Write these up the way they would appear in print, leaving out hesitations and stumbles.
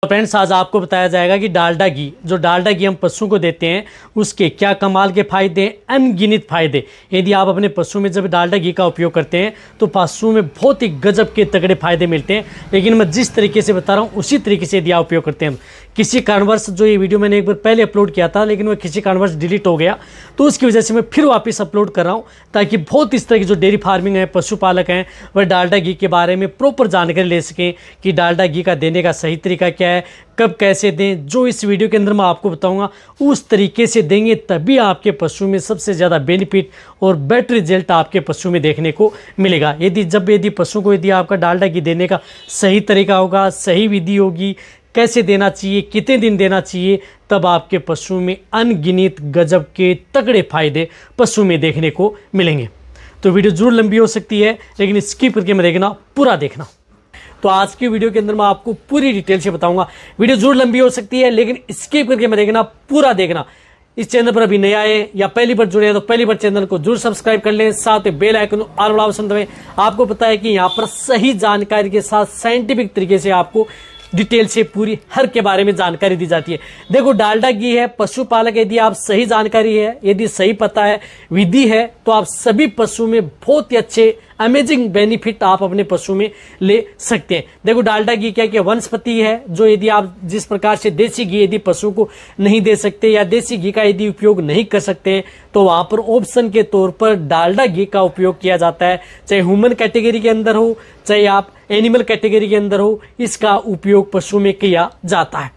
तो फ्रेंड्स आज आपको बताया जाएगा कि डालडा घी हम पशुओं को देते हैं उसके क्या कमाल के फायदे, अनगिनत फायदे। यदि आप अपने पशु में जब डालडा घी का उपयोग करते हैं तो पशु में बहुत ही गजब के तगड़े फायदे मिलते हैं। लेकिन मैं जिस तरीके से बता रहा हूँ उसी तरीके से यदि आप उपयोग करते हैं, किसी कारणवश जो ये वीडियो मैंने एक बार पहले अपलोड किया था लेकिन वह किसी कारणवश डिलीट हो गया, तो उसकी वजह से मैं फिर वापस अपलोड कर रहा हूँ ताकि बहुत इस तरह की जो डेयरी फार्मिंग है, पशुपालक हैं, वह डालडा घी के बारे में प्रॉपर जानकारी ले सकें कि डालडा घी का देने का सही तरीका क्या है, कब कैसे दें। जो इस वीडियो के अंदर मैं आपको बताऊंगा उस तरीके से देंगे तभी आपके पशु में सबसे ज़्यादा बेनिफिट और बेटर रिजल्ट आपके पशु में देखने को मिलेगा। यदि पशु को यदि आपका डालडा घी देने का सही तरीका होगा, सही विधि होगी, कैसे देना चाहिए, कितने दिन देना चाहिए, तब आपके पशु में अनगिनत गजब के तगड़े फायदे पशु में देखने को मिलेंगे। तो वीडियो जरूर लंबी हो सकती है लेकिन स्किप करके मत देखना, पूरा देखना। तो आज की वीडियो के अंदर मैं आपको पूरी डिटेल से बताऊंगा। वीडियो जरूर लंबी हो सकती है लेकिन स्किप करके मत देखना, पूरा देखना। इस चैनल पर अभी नए आए या पहली बार जुड़े हैं तो पहली बार चैनल को जरूर सब्सक्राइब कर लें, साथ में बेल आइकन ऑल वाला ऑप्शन दबाएं। आपको पता है कि यहाँ पर सही जानकारी के साथ साइंटिफिक तरीके से आपको डिटेल से पूरी हर के बारे में जानकारी दी जाती है। देखो डालडा घी है, पशुपालक यदि आप सही जानकारी है, यदि सही पता है, विधि है, तो आप सभी पशु में बहुत ही अच्छे अमेजिंग बेनिफिट आप अपने पशु में ले सकते हैं। देखो डालडा घी क्या वनस्पति है जो यदि आप जिस प्रकार से देसी घी यदि पशु को नहीं दे सकते या देसी घी का यदि उपयोग नहीं कर सकते हैं तो वहां पर ऑप्शन के तौर पर डालडा घी का उपयोग किया जाता है। चाहे ह्यूमन कैटेगरी के अंदर हो, चाहे आप एनिमल कैटेगरी के अंदर हो, इसका उपयोग पशु में किया जाता है।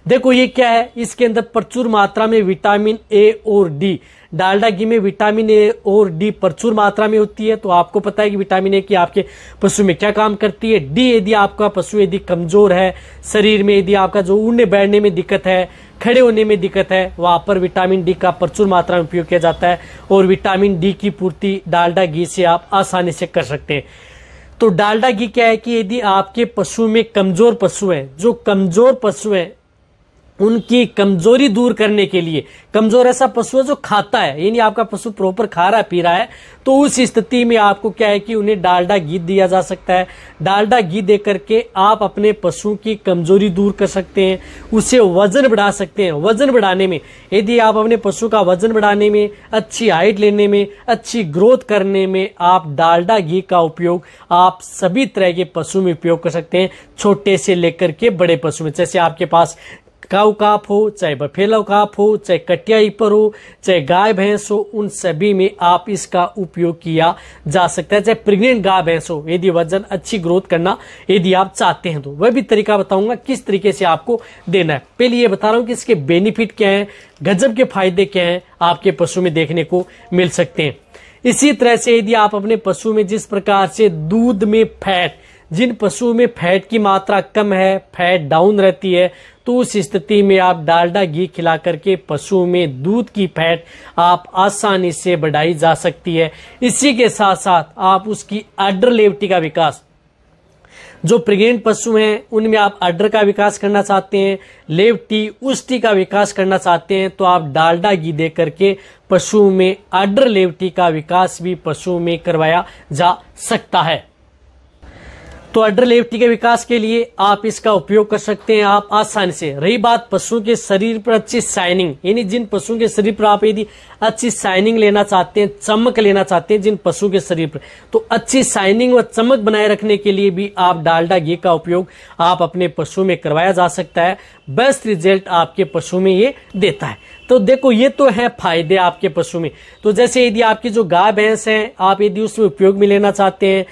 देखो ये क्या है, इसके अंदर प्रचुर मात्रा में विटामिन ए और डी, डालडा घी में विटामिन ए और डी प्रचुर मात्रा में होती है। तो आपको पता है कि विटामिन ए की आपके पशु में क्या काम करती है। डी यदि आपका पशु यदि कमजोर है, शरीर में यदि आपका जो उड़ने बैठने में दिक्कत है, खड़े होने में दिक्कत है, वहां पर विटामिन डी का प्रचुर मात्रा में उपयोग किया जाता है और विटामिन डी की पूर्ति डालडा घी से आप आसानी से कर सकते हैं। तो डालडा घी क्या है कि यदि आपके पशु में कमजोर पशु है, जो कमजोर पशु है उनकी कमजोरी दूर करने के लिए, कमजोर ऐसा पशु है जो खाता है, यानी आपका पशु प्रॉपर खा रहा है, पी रहा है, तो उस स्थिति में आपको क्या है कि उन्हें डालडा घी दिया जा सकता है। डालडा घी दे करके आप अपने पशु की कमजोरी दूर कर सकते हैं, उसे वजन बढ़ा सकते हैं। वजन बढ़ाने में यदि आप अपने पशु का वजन बढ़ाने में, अच्छी हाइट लेने में, अच्छी ग्रोथ करने में आप डालडा घी का उपयोग आप सभी तरह के पशु में उपयोग कर सकते हैं, छोटे से लेकर के बड़े पशु में। जैसे आपके पास काऊ काफ हो, चाहे बफेलो काफ हो, चाहे कटियाई पर हो, चाहे गाय भैंस हो, उन सभी में आप इसका उपयोग किया जा सकता है। चाहे प्रेग्नेंट गाय भैंस हो, यदि वजन अच्छी ग्रोथ करना यदि आप चाहते हैं तो वह भी तरीका बताऊंगा किस तरीके से आपको देना है। पहले ये बता रहा हूं कि इसके बेनिफिट क्या है, गजब के फायदे क्या है आपके पशु में देखने को मिल सकते हैं। इसी तरह से यदि आप अपने पशु में जिस प्रकार से दूध में फैट, जिन पशुओं में फैट की मात्रा कम है, फैट डाउन रहती है, तो उस स्थिति में आप डालडा घी खिला करके पशुओं में दूध की फैट आप आसानी से बढ़ाई जा सकती है। इसी के साथ साथ आप उसकी अडर लेवटी का विकास, जो प्रेग्नेंट पशु हैं उनमें आप अडर का विकास करना चाहते हैं, लेवटी उष्टी का विकास करना चाहते हैं, तो आप डालडा घी दे करके पशुओं में अडर लेवटी का विकास भी पशुओं में करवाया जा सकता है। तो अडर लेवटी के विकास के लिए आप इसका उपयोग कर सकते हैं आप आसानी से। रही बात पशु के शरीर पर अच्छी शाइनिंग, यानी जिन पशुओं के शरीर पर आप यदि अच्छी शाइनिंग लेना चाहते हैं, चमक लेना चाहते हैं जिन पशु के शरीर पर, तो अच्छी शाइनिंग व चमक बनाए रखने के लिए भी आप डालडा घी का उपयोग आप अपने पशु में करवाया जा सकता है। बेस्ट रिजल्ट आपके पशु में ये देता है। तो देखो ये तो है फायदे आपके पशु में। तो जैसे यदि आपकी जो गाय भैंस है आप यदि उसमें उपयोग में लेना चाहते हैं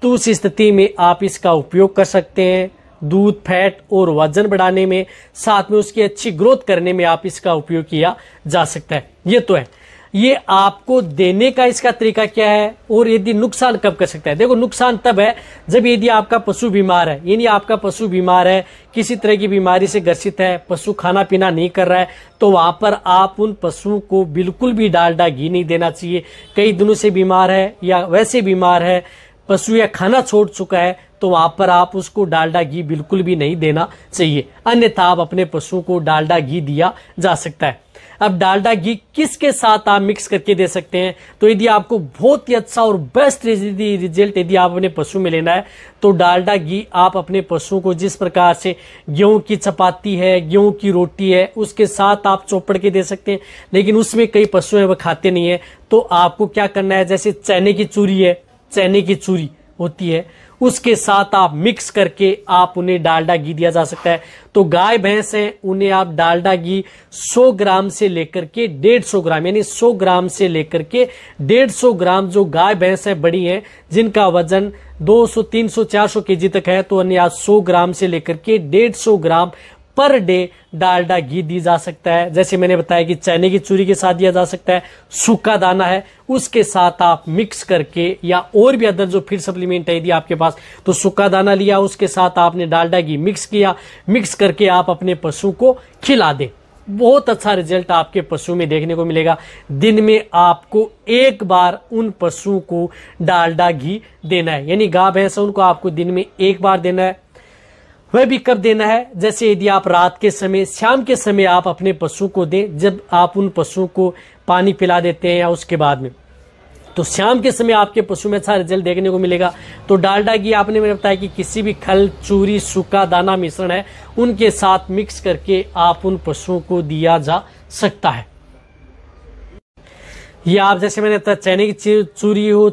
तो उस स्थिति में आप इसका उपयोग कर सकते हैं। दूध, फैट और वजन बढ़ाने में, साथ में उसकी अच्छी ग्रोथ करने में आप इसका उपयोग किया जा सकता है। ये तो है। ये आपको देने का इसका तरीका क्या है और यदि नुकसान कब कर सकता है। देखो नुकसान तब है जब यदि आपका पशु बीमार है, यानी आपका पशु बीमार है, किसी तरह की बीमारी से ग्रसित है, पशु खाना पीना नहीं कर रहा है, तो वहां पर आप उन पशुओं को बिल्कुल भी डालडा घी नहीं देना चाहिए। कई दिनों से बीमार है या वैसे बीमार है पशु या खाना छोड़ चुका है, तो वहां पर आप उसको डालडा घी बिल्कुल भी नहीं देना चाहिए, अन्यथा आप अपने पशु को डालडा घी दिया जा सकता है। अब डालडा घी किसके साथ आप मिक्स करके दे सकते हैं, तो यदि आपको बहुत ही अच्छा और बेस्ट रिजल्ट यदि आप अपने पशु में लेना है तो डालडा घी आप अपने पशु को जिस प्रकार से गेहूं की चपाती है, गेहूं की रोटी है, उसके साथ आप चौपड़ के दे सकते हैं। लेकिन उसमें कई पशु हैं वह खाते नहीं है, तो आपको क्या करना है, जैसे चने की चूरी है, चने की चूरी होती है, उसके साथ आप मिक्स करके आप उन्हें डालडा घी दिया जा सकता है। तो गाय भैंस है उन्हें आप डालडा घी 100 ग्राम से लेकर के 150 ग्राम, यानी 100 ग्राम से लेकर के 150 ग्राम, जो गाय भैंस है बड़ी है जिनका वजन 200, 300, 400 केजी तक है, तो उन्हें आप 100 ग्राम से लेकर के 150 ग्राम पर डे डालडा घी दी जा सकता है। जैसे मैंने बताया कि चने की चूरी के साथ दिया जा सकता है, सूखा दाना है उसके साथ आप मिक्स करके, या और भी अदर जो फिर सप्लीमेंट है यदि आपके पास, तो सूखा दाना लिया उसके साथ आपने डालडा घी मिक्स किया, मिक्स करके आप अपने पशु को खिला दें। बहुत अच्छा रिजल्ट आपके पशु में देखने को मिलेगा। दिन में आपको एक बार उन पशुओं को डालडा घी देना है, यानी गाय भैंस उनको आपको दिन में एक बार देना है। वह भी कब देना है, जैसे यदि आप रात के समय, शाम के समय आप अपने पशु को दें, जब आप उन पशुओं को पानी पिला देते हैं या उसके बाद में, तो शाम के समय आपके पशु में अच्छा रिजल्ट देखने को मिलेगा। तो डालडा घी आपने मैंने बताया कि किसी भी खल, चूरी, सूखा दाना मिश्रण है उनके साथ मिक्स करके आप उन पशुओं को दिया जा सकता है। या आप जैसे मैंने बताया चने की चूरी हो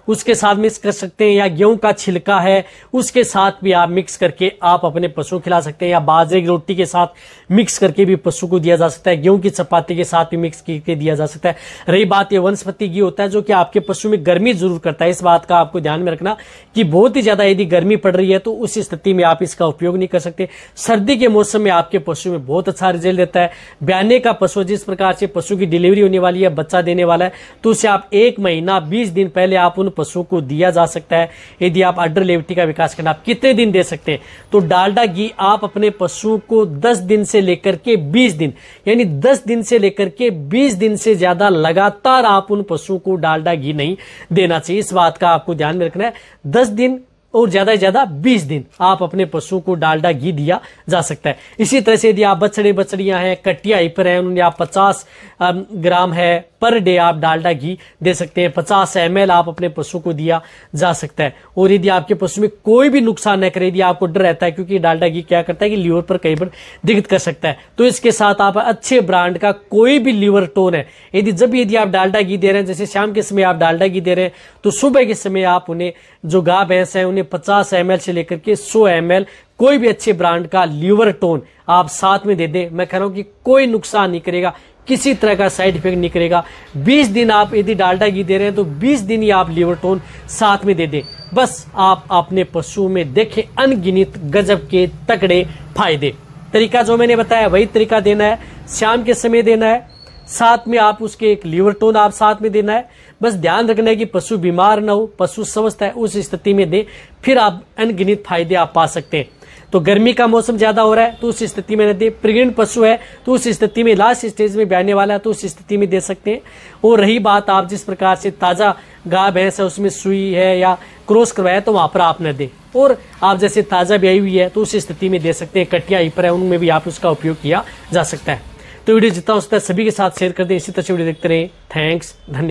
उसके साथ मिक्स कर सकते हैं, या गेहूं का छिलका है उसके साथ भी आप मिक्स करके आप अपने पशु को खिला सकते हैं, या बाजरे की रोटी के साथ मिक्स करके भी पशु को दिया जा सकता है, गेहूं की चपाती के साथ भी मिक्स करके दिया जा सकता है। रही बात ये वनस्पति घी होता है जो कि आपके पशु में गर्मी जरूर करता है, इस बात का आपको ध्यान में रखना कि बहुत ही ज्यादा यदि गर्मी पड़ रही है तो उस स्थिति में आप इसका उपयोग नहीं कर सकते। सर्दी के मौसम में आपके पशु में बहुत अच्छा रिजल्ट देता है। ब्याने का पशु, जिस प्रकार से पशु की डिलीवरी होने वाली है, बच्चा देने वाला है, तो उसे आप 1 महीना 20 दिन पहले आप उन पशु को दिया जा सकता है। यदि आप अडर लेवटी का विकास करना, आप कितने दिन दे सकते हैं, तो डालडा घी आप अपने पशु को 10 दिन से लेकर के 20 दिन, यानी 10 दिन से लेकर के 20 दिन से ज्यादा लगातार आप उन पशु को डालडा घी नहीं देना चाहिए। इस बात का आपको ध्यान में रखना है। 10 दिन और ज्यादा से ज्यादा 20 दिन आप अपने पशु को डालडा घी दिया जा सकता है। इसी तरह से यदि आप बछड़े बछड़ियां हैं, कटिया हिपर हैं, उन्हें आप 50 ग्राम है पर डे आप डालडा घी दे सकते हैं। 50 ml आप अपने पशु को दिया जा सकता है। और यदि आपके पशु में कोई भी नुकसान न करे, यदि आपको डर रहता है, क्योंकि डालडा घी क्या करता है कि लीवर पर कई बार दिक्कत कर सकता है, तो इसके साथ आप अच्छे ब्रांड का कोई भी लीवर टोन है, यदि आप डालडा घी दे रहे हैं, जैसे शाम के समय आप डालडा घी दे रहे हैं, तो सुबह के समय आप उन्हें, जो गाय भैंस है, उन्हें 50 ml से लेकर के 100 ml कोई भी अच्छे ब्रांड का लीवर टोन आप साथ में दे दें। मैं कह रहा हूं कि कोई नुकसान नहीं करेगा, किसी तरह का साइड इफेक्ट नहीं करेगा। 20 दिन आप यदि डालडा घी दे रहे हैं तो 20 दिन ही आप लीवर टोन साथ में दे दें। बस आप अपने पशु में देखें अनगिनत गजब के तगड़े फायदे। तरीका जो मैंने बताया वही तरीका देना है, शाम के समय देना है, साथ में आप उसके एक लीवर टोन आप साथ में देना है। बस ध्यान रखना है कि पशु बीमार ना हो, पशु स्वस्थ है, उस स्थिति में दे, फिर आप अनगिनत फायदे आप पा सकते हैं। तो गर्मी का मौसम ज्यादा हो रहा है तो उस स्थिति में न दे। प्रेग्नेंट पशु है तो उस स्थिति में, लास्ट स्टेज में ब्याने वाला है तो उस स्थिति में दे सकते हैं। और रही बात, आप जिस प्रकार से ताजा गाय भैंस है उसमें सुई है या क्रॉस करवाया तो वहां पर आप न दें। और आप जैसे ताजा ब्याई हुई है तो उस स्थिति में दे सकते हैं। कटिया हिपर है उनमें भी आप उसका उपयोग किया जा सकता है। तो वीडियो जितना हो सकता है सभी के साथ शेयर कर दें। इसी तरह से वीडियो देखते रहे। थैंक्स, धन्यवाद।